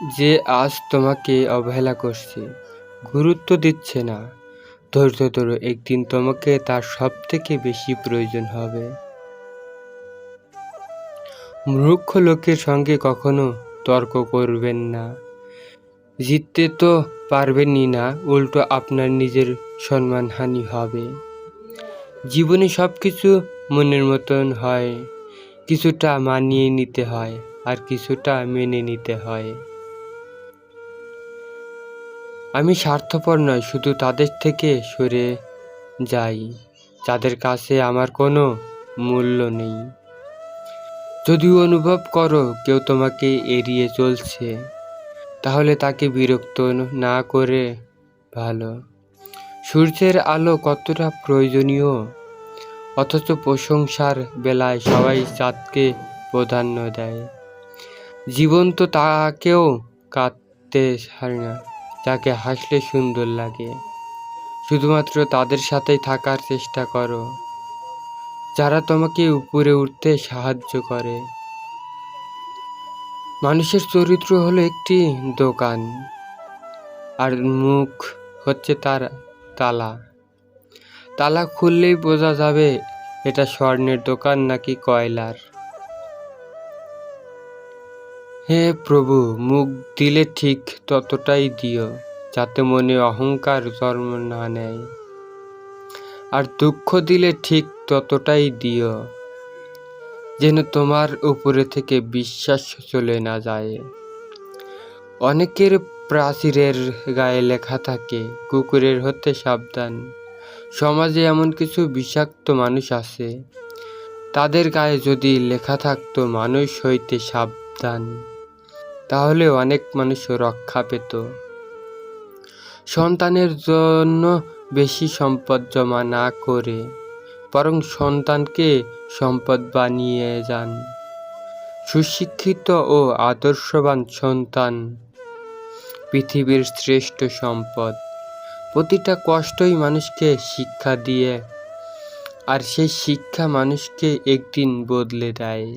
যে আজ তোমাকে অবহেলা করছে, গুরুত্ব দিচ্ছে না, ধৈর্য ধরো, একদিন তোমাকে তার সবথেকে বেশি প্রয়োজন হবে। মূর্খ লোকের সঙ্গে কখনো তর্ক করবেন না। জিততে তো পারবেনই না, উল্টো আপনার নিজের সম্মানহানি হবে। জীবনে সব কিছু মনের মতন হয়, কিছুটা মানিয়ে নিতে হয় আর কিছুটা মেনে নিতে হয়। আমি স্বার্থপর নয়, শুধু তাদের থেকে সরে যাই যাদের কাছে আমার কোনো মূল্য নেই। যদি অনুভব করো কেউ তোমাকে এড়িয়ে চলছে, তাহলে তাকে বিরক্ত না করে ভালো। সূর্যের আলো কতটা প্রয়োজনীয়, অথচ প্রশংসার বেলায় সবাই চাঁদকে প্রাধান্য দেয়। জীবন তো তাকেও কাঁদতে ছাড়ে না, যাকে হাসলে সুন্দর লাগে। শুধুমাত্র তাদের সাথেই থাকার চেষ্টা করো যারা তোমাকে উপরে উঠতে সাহায্য করে। মানুষের চরিত্র হলো একটি দোকান, আর মুখ হচ্ছে তার তালা। তালা খুললেই বোঝা যাবে এটা স্বর্ণের দোকান নাকি কয়লার। হে প্রভু, মুখ দিলে ঠিক ততটাই দিও যাতে মনে অহংকার জন্ম না নেয়, আর দুঃখ দিলে ঠিক ততটাই দিও যেন তোমার উপরে থেকে বিশ্বাস চলে না যায়। অনেকের প্রাচীরের গায়ে লেখা থাকে কুকুরের হতে সাবধান। সমাজে এমন কিছু বিষাক্ত মানুষ আছে, তাদের গায়ে যদি লেখা থাকতো মানুষ হইতে সাবধান, তাহলে অনেক মানুষ রক্ষা পেত। সন্তানের জন্য বেশি সম্পদ জমা না করে বরং সন্তানকে সম্পদ বানিয়ে যান। সুশিক্ষিত ও আদর্শবান সন্তান পৃথিবীর শ্রেষ্ঠ সম্পদ। প্রতিটা কষ্টই মানুষকে শিক্ষা দিয়ে, আর সেই শিক্ষা মানুষকে একদিন বদলে দেয়।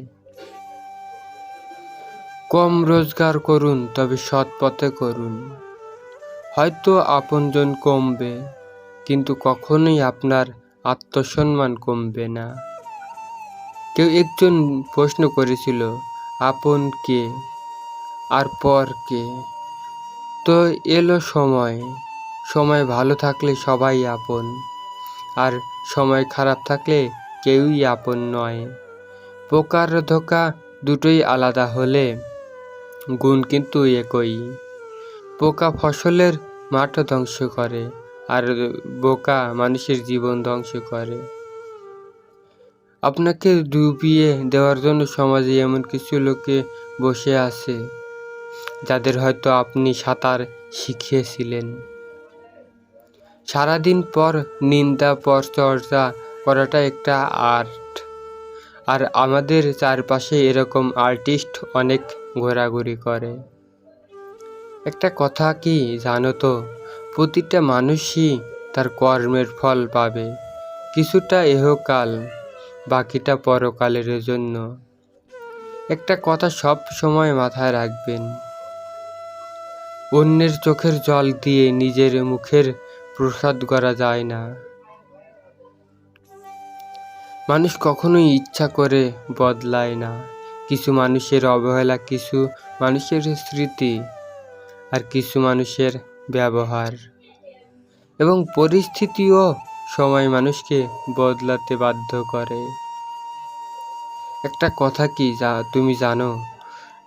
কম রোজগার করুন, তবে সৎ পথে করুন। হয়তো আপনজন কমবে, কিন্তু কখনোই আপনার আত্মসম্মান কমবে না। কেউ একজন প্রশ্ন করেছিল, আপন কে আর পর কে? তো এলো সময়। সময় ভালো থাকলে সবাই আপন, আর সময় খারাপ থাকলে কেউই আপন নয়। পোকার ধোকা দুটোই আলাদা হলে গুণ কিন্তু একই। পোকা ফসলের মাঠ ধ্বংস করে, আর বোকা মানুষের জীবন ধ্বংস করে। আপনাকে ডুবিয়ে দেওয়ার জন্য সমাজে এমন কিছু লোকে বসে আছে যাদের হয়তো আপনি সাঁতার শিখিয়েছিলেন। সারাদিন পর নিন্দা পরচর্চা করাটা একটা আর্ট, আর আমাদের চারপাশে এরকম আর্টিস্ট অনেক ঘোরাঘুরি করে। একটা কথা কি জানো তো, প্রতিটা মানুষই তার কর্মের ফল পাবে, কিছুটা ইহকাল, বাকিটা পরকালের জন্য। একটা কথা সব সময় মাথায় রাখবেন, অন্যের চোখের জল দিয়ে নিজের মুখের প্রসাদ করা যায় না। মানুষ কখনোই ইচ্ছা করে বদলায় না। কিছু মানুষের অবহেলা, কিছু মানুষের স্মৃতি, আর কিছু মানুষের ব্যবহার এবং পরিস্থিতিও সময় মানুষকে বদলাতে বাধ্য করে। একটা কথা কি তুমি জানো,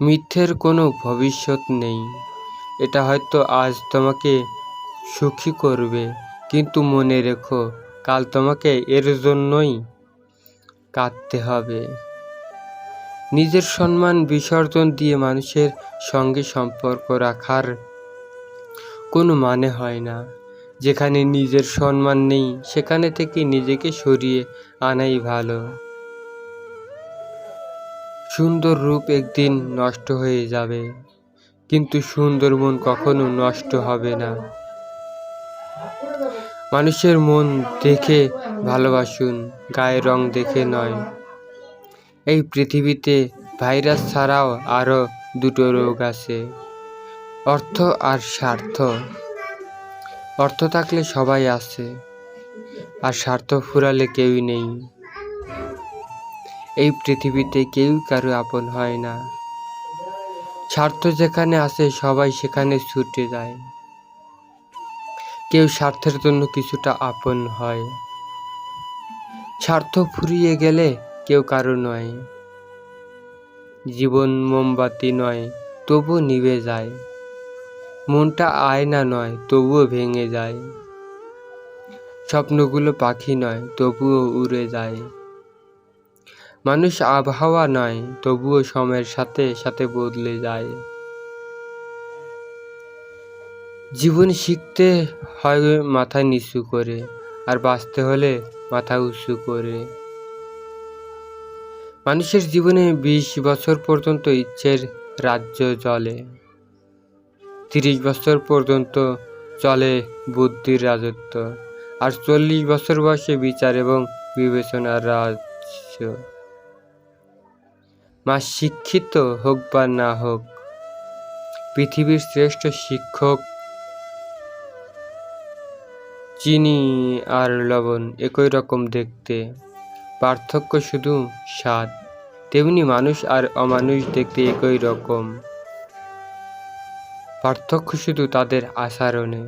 মিথ্যের কোনো ভবিষ্যৎ নেই। এটা হয়তো আজ তোমাকে সুখী করবে, কিন্তু মনে রেখো কাল তোমাকে এর জন্যই কাঁদতে হবে। নিজের সম্মান বিসর্জন দিয়ে মানুষের সঙ্গে সম্পর্ক রাখার কোনো মানে হয় না। যেখানে নিজের সম্মান নেই, সেখানে থেকে নিজেকে সরিয়ে আনাই ভালো। সুন্দর রূপ একদিন নষ্ট হয়ে যাবে, কিন্তু সুন্দর মন কখনো নষ্ট হবে না। মানুষের মন দেখে ভালোবাসুন, গায়ের রং দেখে নয়। এই পৃথিবীতে ভাইরাস ছাড়াও আরও দুটো রোগ আছে, অর্থ আর স্বার্থ। অর্থ থাকলে সবাই আছে, আর স্বার্থ ফুরালে কেউই নেই। এই পৃথিবীতে কেউ কারো আপন হয় না। স্বার্থ যেখানে আছে সবাই সেখানে ছুটে যায়। কেউ স্বার্থের জন্য কিছুটা আপন হয়। স্বার্থ ফুরিয়ে গেলে কেউ কারো নয়। জীবন মোমবাতি নয়, তবু নিভে যায়। মনটা আয়না নয়, তবুও ভেঙে যায়। স্বপ্নগুলো পাখি নয়, তবুও উড়ে যায়। মানুষ আবহাওয়া নয়, তবুও সময়ের সাথে সাথে বদলে যায়। জীবন শিখতে হয় মাথা নিচু করে, আর বাঁচতে হলে মাথা উঁচু করে। মানুষের জীবনে 20 বছর পর্যন্ত ইচ্ছের রাজ্য চলে, 30 বছর পর্যন্ত চলে বুদ্ধির রাজত্ব, আর 40 বছর বয়সে বিচার এবং বিবেচনার রাজ্য। মা শিক্ষিত হোক বা না হোক, পৃথিবীর শ্রেষ্ঠ শিক্ষক চিনি আর লবণ একই রকম দেখতে, পার্থক্য শুধু স্বাদ। তেমনি মানুষ আর অমানুষ দেখতে একই রকম, পার্থক্য শুধু তাদের আচরণে।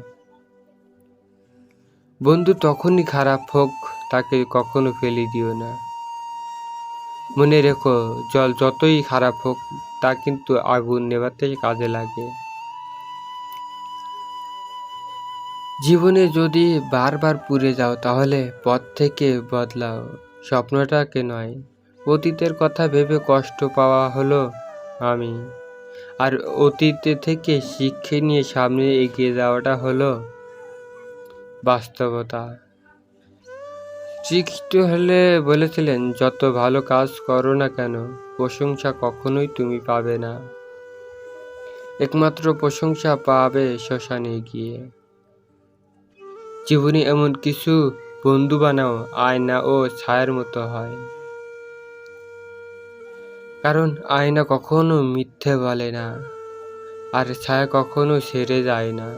বন্ধু তখনই খারাপ হোক, তাকে কখনো ফেলে দিও না। মনে রেখো, জল যতই খারাপ হোক তা কিন্তু আগুন নেভাতে কাজে লাগে। জীবনে যদি বারবার পুড়ে যাও, তাহলে পথ থেকে বদলাও, স্বপ্নটাকে নয়। অতীতের কথা ভেবে কষ্ট পাওয়া হলো আমি, আর অতীতে থেকে শিক্ষা নিয়ে সামনে এগিয়ে যাওয়াটা হলো বাস্তবতা। শ্রীকৃষ্ণ হলে বলেছিলেন, যত ভালো কাজ করো না কেন, প্রশংসা কখনোই তুমি পাবে না। একমাত্র প্রশংসা পাবে শ্মশানে গিয়ে। জীবনে এমন কিছু বন্ধু বানাও, আয়না ও ছায়ার মতো হয়। কারণ আয়না কখনো মিথ্যে বলে না, আর ছায়া কখনো ছেড়ে যায় না।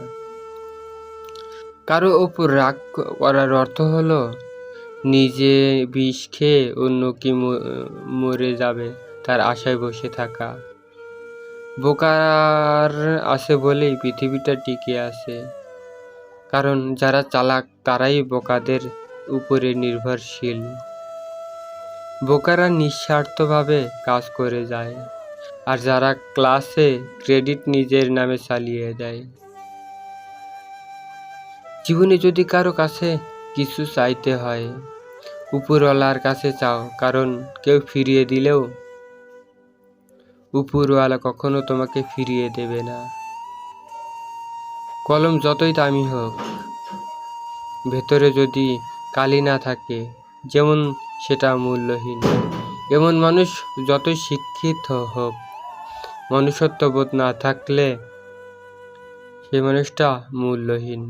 কারো ওপর রাগ করার অর্থ হলো নিজে বিষ খেয়ে অন্য কি মরে যাবে তার আশায় বসে থাকা। বোকার আছে বলেই পৃথিবীটা টিকে আছে, কারণ যারা চালাক তারাই বোকাদের উপরে নির্ভরশীল। বোকারা নিঃস্বার্থভাবে কাজ করে যায়, আর যারা ক্লাসে ক্রেডিট নিজের নামে চালিয়ে দেয়। জীবনে যদি কারো কাছে কিছু চাইতে হয়, উপরওয়ালার কাছে চাও, কারণ কেউ ফিরিয়ে দিলেও উপরওয়ালা কখনো তোমাকে ফিরিয়ে দেবে না। কলম যতই দামি হোক, ভেতরে যদি কালি না থাকে, যেমন সেটা মূল্যহীন। এমন মানুষ যতই শিক্ষিত হোক, মনুষ্যত্ববোধ না থাকলে সেই মানুষটা মূল্যহীন।